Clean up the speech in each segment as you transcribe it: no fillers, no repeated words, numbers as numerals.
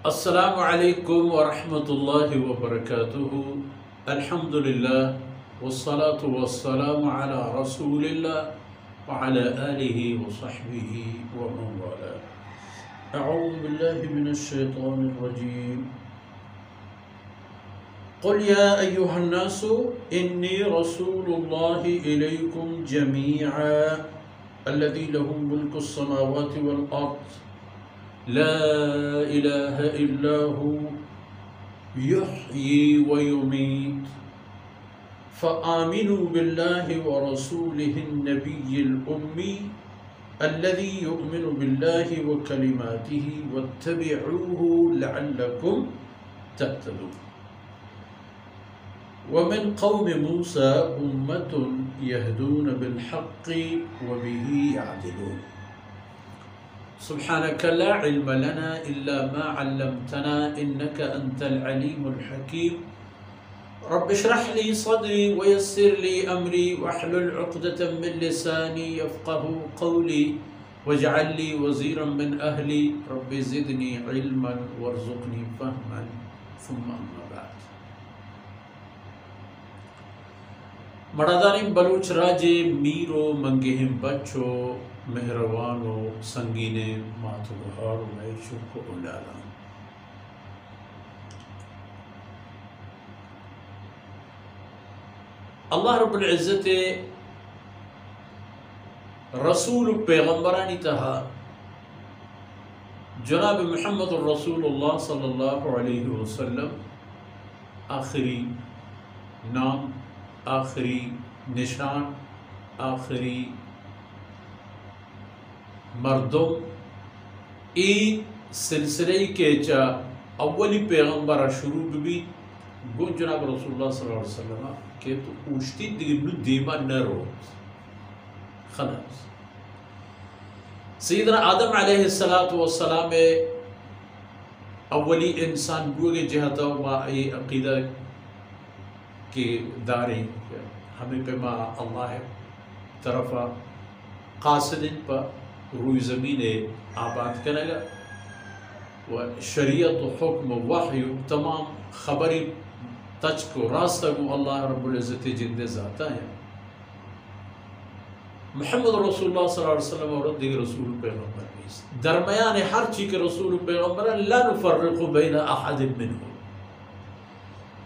السلام علیکم ورحمۃ اللہ وبرکاتہ. الحمد للہ والصلاة والسلام علی رسول اللہ وعلی آلہ وصحبہ ومن والاه. اعوذ باللہ من الشیطان الرجیم. قل یا ایہا الناس انی رسول اللہ الیکم جمیعا الذی لہ ملک السماوات والارض لا الہ الا ہو یحیی ویمیت فآمنوا باللہ ورسولہ النبی الأمی الذی یؤمن باللہ وکلماتہ واتبعوہ لعلکم تہتدون. ومن قوم موسیٰ امۃ یہدون بالحق وبہ یعدلون. سبحانك لا علم لنا إلا ما علمتنا إنك أنت العليم الحكيم. رب اشرح لي صدري ويسر لي أمري واحلل عقدة من لساني يفقه قولي واجعل لي وزيرا من أهلي رب زدني علما وارزقني فهما ثم أما بعد. مردانیم بلوچ راجے میرو منگہم بچو مہروانو سنگینے ماتو بہارو میشو کو اولالا. اللہ رب العزت رسول پیغمبرانی تہا جناب محمد الرسول اللہ صلی اللہ علیہ وسلم آخری نام، آخری نشان، آخری مردم ای سلسلے کے چا اولی پیغمبر شروع بھی گون جناب رسول اللہ صلی اللہ علیہ وسلم کہ تو اوشتی دیگر نو دیما نرو خلاص. سیدنا آدم علیہ السلام اولی انسان گوگے جہتا ما ای عقیدہ کی داریں ہمیں پہ ما اللہ طرفا قاصدن پا روی زمین آباد کرے گا و شریعت و حکم و وحی و تمام خبری تچ کو راستہ کو اللہ رب العزت جندے ذاتا ہے. محمد رسول اللہ صلی اللہ علیہ وسلم اور دیگر رسول پیغمبر درمیان ہر چیز کے رسول پیغمبر لا نفرق بین احد منہم.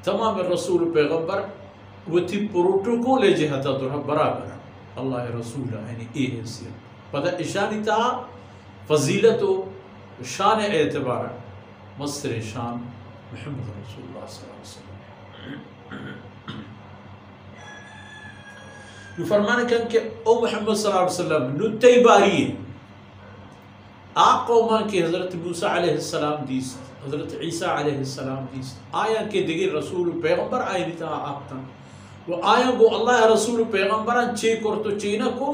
تمام رسول پیغمبر وہ تھی پروٹوکول جہتا تو برابر اللہ رسول یعنی اے حیثیت پتہ اشانی تا فضیلت و شان اعتبار مصر شان محمد رسول اللہ صلی اللہ علیہ وسلم. یہ فرمانے کہا کہ او محمد صلی اللہ علیہ وسلم نو تی باری آق قومان کی حضرت موسیٰ علیہ السلام دیست، حضرت عیسیٰ علیہ السلام دیست، آیا کہ دیگر رسول پیغمبر آئی نہیں تا آقتا وہ آیا گو اللہ رسول پیغمبران چے کر تو چینا کو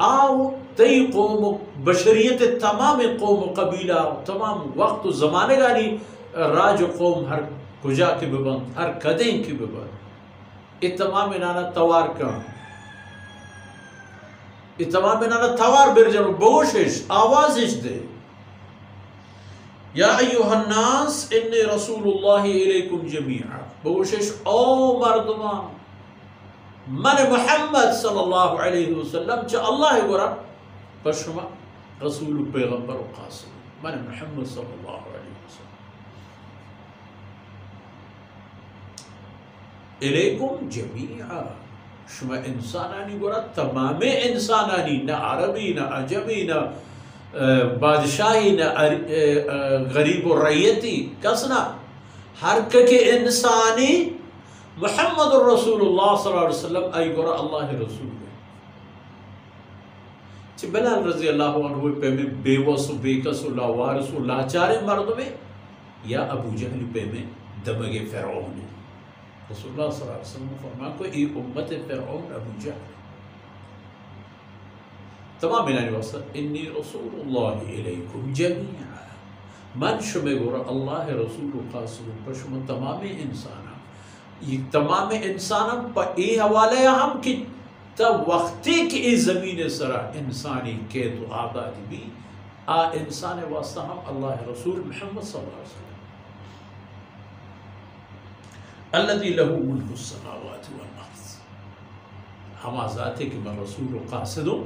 آو تی قوم بشریت تمام قوم و قبیلہ تمام وقت و زمانے گانی راج قوم ہر کجا کی ببند ہر کدیں کی ببند یہ تمام انانا توار کا یہ تمام انانا توار برجن بوشش آوازش دے یا ایوہ الناس انی رسول اللہ علیکم جمیعا بوشش او مردمان من محمد صلی اللہ علیہ وسلم چا اللہ گورا پشما رسول پیغمبر و قاسم من محمد صلی اللہ علیہ وسلم علیکم جمیعا شما انسانانی گورا تمام انسانانی نہ عربی نہ عجمی نہ بادشاہی نہ غریب و ریتی کسنا ہر کے انسانی محمد الرسول اللہ صلی اللہ علیہ وسلم ای گورا اللہ رسول ہے. چھ بلال رضی اللہ عنہ پہ میں بے وس و بے کس و لاوارس و لاچارے مرد میں یا ابو جہل پہ میں دمگ فرعون ہے. رسول اللہ صلی اللہ علیہ وسلم فرمایا کو ای امت فرعون ابو جہل تمام انہانی واسطہ انی رسول اللہ علیکم جمیعا من شمع گورا اللہ رسول قاسم پشم تمام انسانا یہ تمام انسانوں پا ای حوالے ہم کی تا وقتی کی ای زمین سرا انسانی کے تو آبادی بھی انسان واسطہ ہم اللہ رسول محمد صلی اللہ علیہ وسلم الذي له ملك السماوات والارض، ہما ذات ہے کہ میں رسول و قاصد ہوں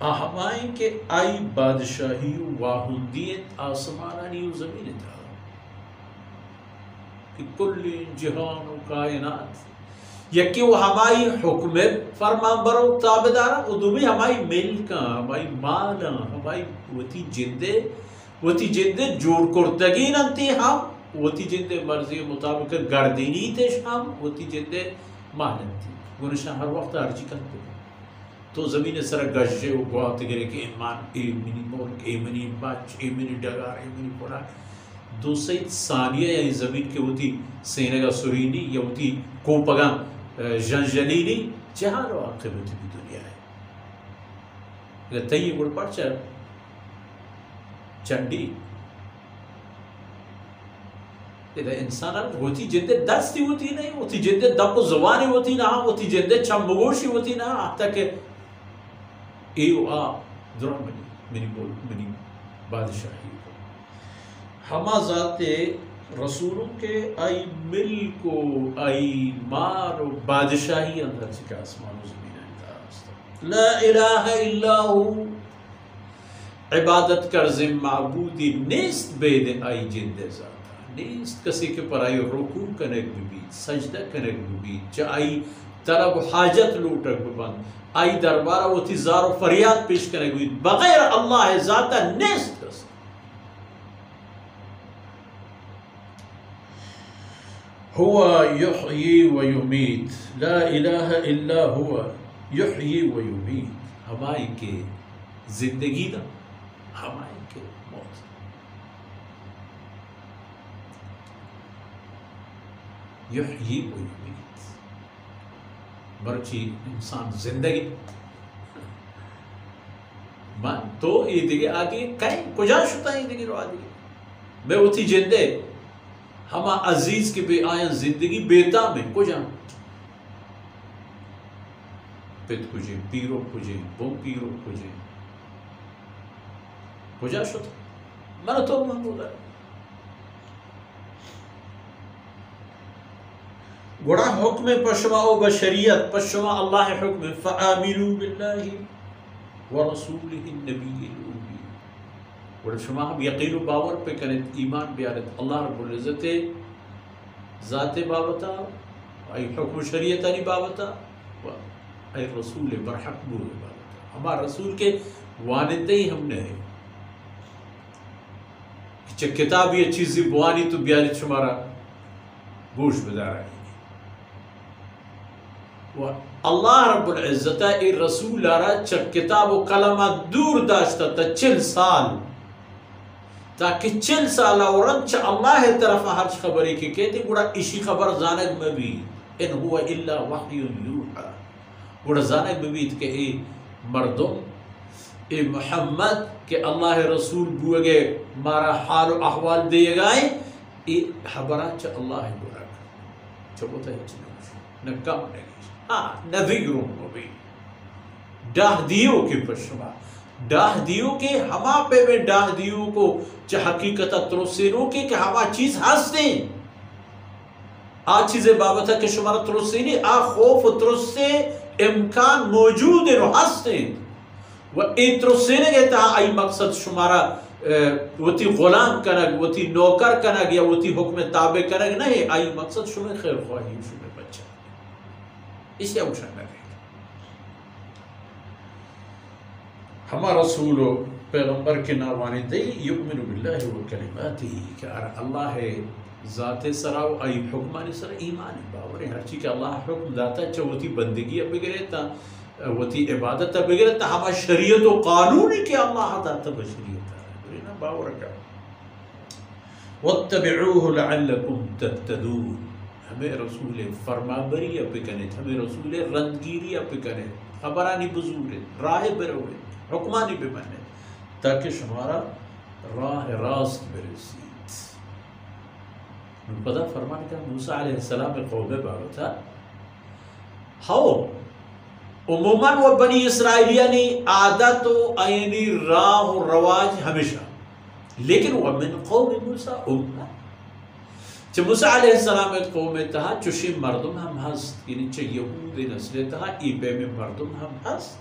ہمائیں کہ آئی بادشاہی واہندیت آسمانانی و زمین تھا کہ کل جہان و کائنات یکی وہ ہمائی حکم فرمان برو تابدارا وہ دومی ہمائی ملکاں ہمائی مالاں ہمائی وتی جندے جوڑ کردگین انتی ہم وتی جندے مرضی مطابق گردینی تیش ہم وتی جندے مالنتی گنشان ہر وقت ارجی کرتے تو زمین سر گشے و گوات گرے کہ ایمان اے منی ملک اے منی بچ اے منی ڈگار اے منی پڑا دو سید ثانیہ یا زمین کے ہوتی سینگا سرینی یا ہوتی کوپگاں جنجلینی جہاں رو آقبت بھی دنیا ہے اگر تیئی گڑ پڑ چاہ چنڈی انسان ہوتی جندے دستی ہوتی نہیں ہوتی جندے دپ و زبانی ہوتی نہ ہوتی جندے چمبگوشی ہوتی نہ حتی کہ ایو درہ منی بادشاہی ہما ذات رسولوں کے آئی ملک و آئی مار و بادشاہی اندر چکا اسمان و زمین اندر لا الہ الا ہو عبادت کرزم معبودی نیست بید آئی جند ذاتا نیست کسی کے پر آئی رکوع کنک ببید سجدہ کنک ببید چا آئی طلب و حاجت لوٹک ببند آئی دربارہ و تیزار و فریاد پیش کنک ببید بغیر اللہ ذاتا نیست کسی هو يحيي ويميت لا الہ الا هو يحيي ويميت ہمائی کے زندگی دا ہمائی کے موت یحیی و یمیت برچی انسان زندگی من تو یہ دیگے آگے کہیں کجا شتا ہے دیگے رو آگے میں ہوتی جندے ہما عزیز کے بے آیاں زندگی بیتا میں کجا پت کجے پیرو کجے بم پیرو کجے کجا شتا من تو محمود ہے گوڑا حکم پشما و بشریت پشما اللہ حکم فآمنوا باللہ ورسولہ النبی الأمی گوڑا شما ہم یقین و باور پہ کریں ایمان بیارت اللہ رب العزت ذات بابتا ای حکم شریعت انی بابتا ای رسول برحق بور بابتا ہمارا رسول کے وانندے ہی ہم نے ہے چھ کتابی چیزی بوانی تو بیارت شمارا گوش بدارا ہے اللہ رب العزت ای رسول لارا چھ کتاب و کلمہ دور داشتا تا 40 سال تاکہ 40 سال اورن چھ اللہ طرف ہر خبری کی کہتے گوڑا اسی خبر زانگ مبی ان ہوا الا وحی یوحا گوڑا زانگ مبی کہ اے مردم اے محمد کہ اللہ رسول بوگے مارا حال و احوال دے گائے اے خبرہ چھ اللہ گوڑا چبوتا ہے چنوش نکم نگیش نذیرون مبین ڈاہ دیو کے پشما ڈاہ دیو کے ہما پہ میں ڈاہ دیو کو چاہ حقیقتا ترسینوں کے کہ ہما چیز ہستیں آ چیزیں بابتا کہ شمارا ترسینی آ خوف و ترسے امکان موجود ہیں ہستیں و این ترسینے کے تاہا آئی مقصد شمارا وتی غلام کنگ وتی نوکر کنگ یا وتی حکم تابع کنگ نہیں آئی مقصد شمار خیر خواہی شمار بچہ اس لئے اوشن لگے ہما رسول و پیغمبر کے ناوانے دے یؤمن باللہ و کلماتی کہ اللہ ہے ذات سراؤ آئی حکمانی سر ایمان باور ہے ہر چی کہ اللہ حکم داتا چاہ وتی بندگی بگرے تا وتی عبادت بگرے تا ہما شریعت و قانونی کہ اللہ داتا بشریعت ہے باور کا واتبعوه لعلکم تتدون ہمیں رسول فرمابری اپکنے ہمیں رسول رندگیری اپکنے خبرانی بزرگ راہ بروے حکمانی بمنے تاکہ شمارا راہ راست برسید پتہ فرمان کا موسیٰ علیہ السلام قوم بارو تھا ہاؤ عموماً وہ بنی اسرائیلیانی عادت و آئینی راہ و رواج ہمیشہ لیکن وہ من قوم موسیٰ امہ چه موسى عليه السلام قوم تها چوشی مردم هم هست، یعنی چه یهود نسل تها ای بیم مردم هم هست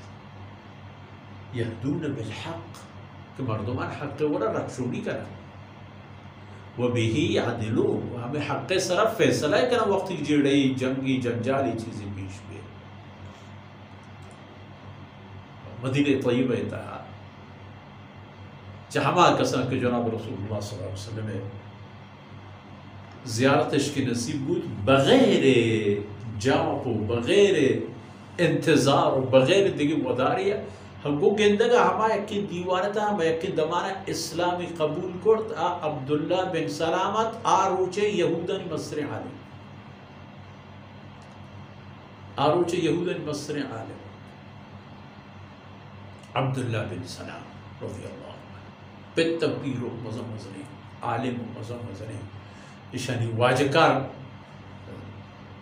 یهدون بالحق که مردمان حق ورا رخشونی کنن و بهی یعدلون و ہمیں حق صرف فیصلہ کرنا وقتی جڑی جنگی جنجالی چیزیں پیش بھی مدینہ طیبہ تها جہاں کسان کہ جناب رسول اللہ صلی اللہ علیہ وسلم زیارتش کی نصیب بود بغیر جاپ و بغیر انتظار و بغیر دیگه وداریه ہم کو گندگا ہما یکی دیوانه تا ہم یکی دمانه اسلامی قبول کرد عبداللہ بن سلامت آروچه یهودن مصر عالم آروچه یهودن مصر عالم عبداللہ بن سلام رضی اللہ عنہ بالتبیر و مزمزنی عالم و مزمزنی اشانی واجکار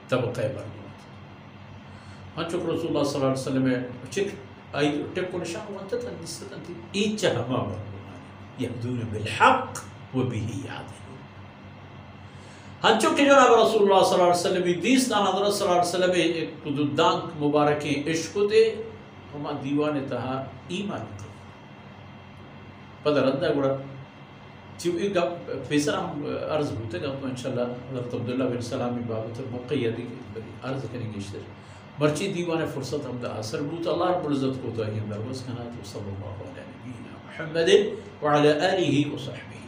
طبقه بردوات هنچوك رسول الله صلى الله عليه وسلم چك اي تكون شاء وانت تنستنتي ايچ هما بردوات يهدون بالحق وبه يعدلون هنچوك جناب رسول الله صلى الله عليه وسلم ديستان حضرت صلى الله عليه وسلم قدودان مباركين عشق دے ہما دیوان تہا ایمان کر پدر رندہ گوڑا چیو ایک پیسر ہم عرض ہوتے گا تو انشاءاللہ حضرت عبداللہ بن سلامی بابت موقعیتی عرض کریں گے اشتر مرچی دیوان فرصت ہم دا اثر بوت اللہ رب العزت کو تو اہیم در وزکنات صلی اللہ علیہ وسلم محمد وعلى آلہ وصحبہ